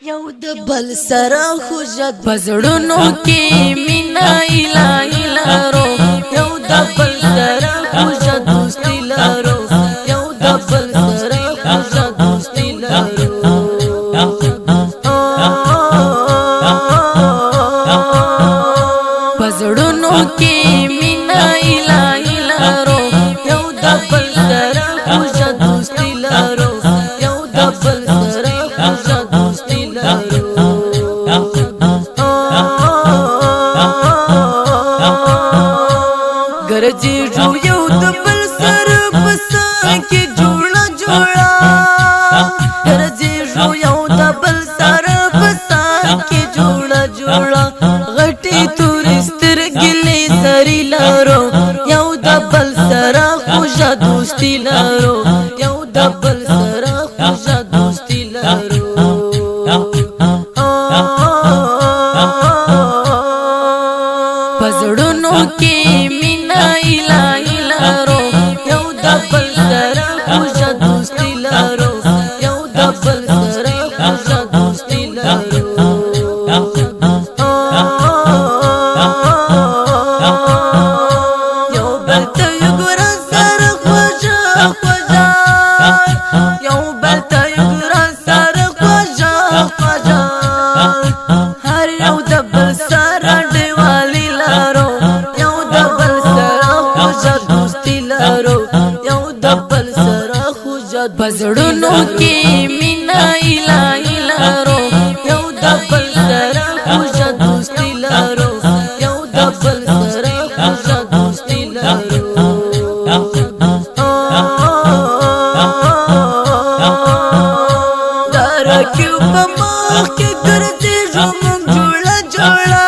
یو د بل سره خوشد پزړونو کې مینا الهی لارو یو د بل سره خوشد دوستی لارو یو د بل سره خوشد دوستی لارو پزړونو کې مینا الهی لارو یو د بل سره خوشد دوستی لارو یو د بل سره خوشد دوستی لارو ګرځي جو یو د بل سره پسا کې جوړا جوړا ګرځي جو یو د بل سره پسا کې جوړا جوړا غټي تورستر ګلې سری لارو یو د بل سره خوشا دوستی لارو یو د بل سره خوشا دوستی لارو پزړونو کې مینا الهی لارو یو د بل سره خوشا دوستی لارو یو د بل سره خوشا دوستی لارو یو بل ته ګور سره خوشا خوشا یو بل ته ګور سره خوشا خوشا هر یو د بل سره دیوالی لارو یو د بل سره خوشا دوستی لارو یو د بل سره خوشا پزړونو کې مینا الهی لارو یو د بل سره خوشا دوستی لارو یو د بل سره خوشا دوستی لارو درکیو په مخ کې ګرځي زمون جوړا جوړا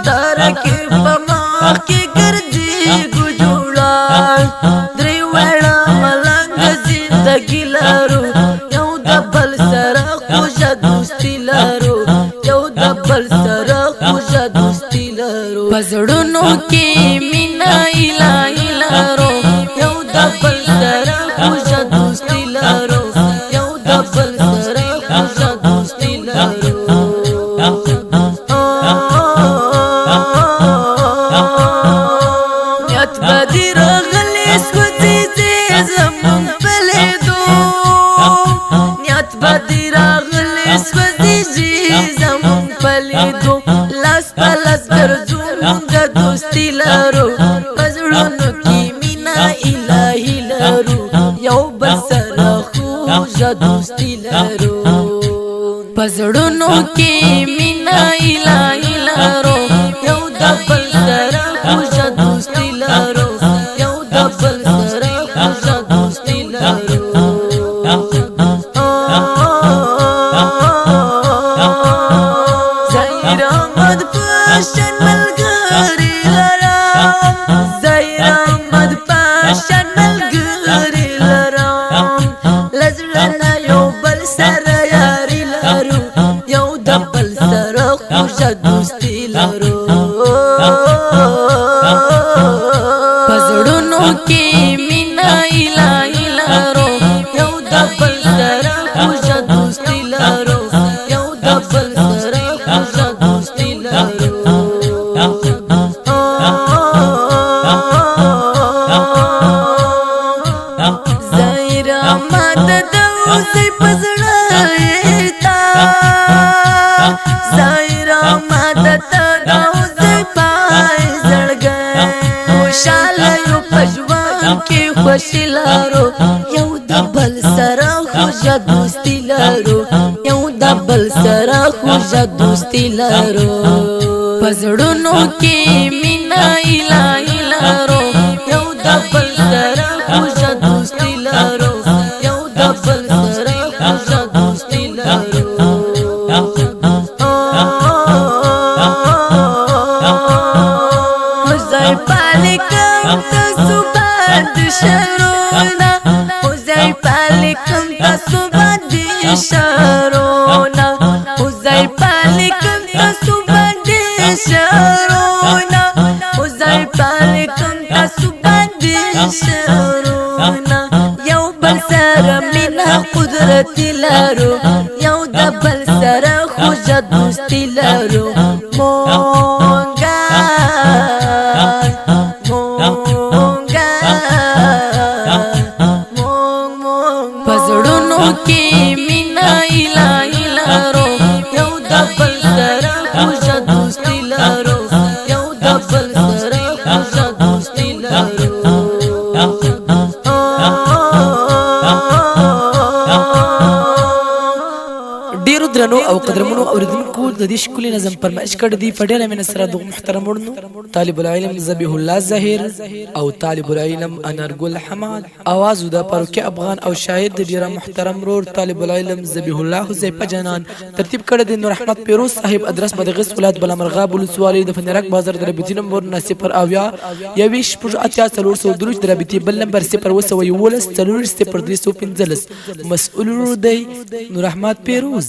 درکیو په مخ کې ګرځي ګو جوړا درې وړا ملنګ زندګی لارو یو د بل سره خوشا دوستی لارو یو د بل سره خوشا دوستی لارو پزړونو کې مینا الهی لارو یو د بل سره خوشا دوستی لارو یو د بل سره خوشا دوستی لارو نیت بدی راغلی سوځي زمون پلیدو نیت بدی راغلی سوځي زمون پلیدو لاس پلاس ګرځو مونږ دوستی لارو پزړونو کې مینا الهی لارو یو بل سره خوشا دوستی لارو پزړونو کې مینا الهی لارو یو د بل سره خوشا دوستی لارو یو د بل سره خوشا دوستی لارو زهیر احمد پاشن ملګری لرم زهیر احمد پاشن ملګری لرم لزړه یو بل سره یاري لرو یو د بل سره خوشا دوستی لرو پزړونو کې مینا الهی لارو یو د بل سره خوشا دوستی لرو یو د بل سره خوشا دوستی لرو زهیر احمد د اوسې پزړه تا زهیر احمد د اوسې پای زړګي خوشاله یو پجوان کې خوشی لارو یو د بل سره خوشا دوستی لارو یو د بل سره خوشا دوستی لارو پزړونو کې مینا الهی لارو یو د بل سره خوشا دوستی لارو یو د بل سره خوشا دوستی لارو حزای پالکم تاسو باندې شرونا حزای پالکم تاسو باندې شرونا حزای پالکم تاسو باندې شرونا حزای پالکم تاسو باندې شرونا یو بل سره مینا قدرت لارو یو د ډیرو درنو او قدرمنو اوریدونکو د دې ښکلي نظم فرمایش کړی دی په ډېره مینه سره دغه محترم وړنو طالب العلم ذبیح الله ظاهر او طالب العلم انارګل حماد आवाज د فاروق افغان او شاهد ډیره محترم رور طالب العلم ذبیح الله حذیفه جنان ترتیب کړی دی نور احمد پیروز صاحب ادرس مدغس ولایت بلامرغاب ولسوالۍ د فنرک بازار د رابطې نمبر 0 یویش پروژ اتیا څلور سو دروج د رابطې بل نمبر 0 مسؤول دی نور احمد پیروز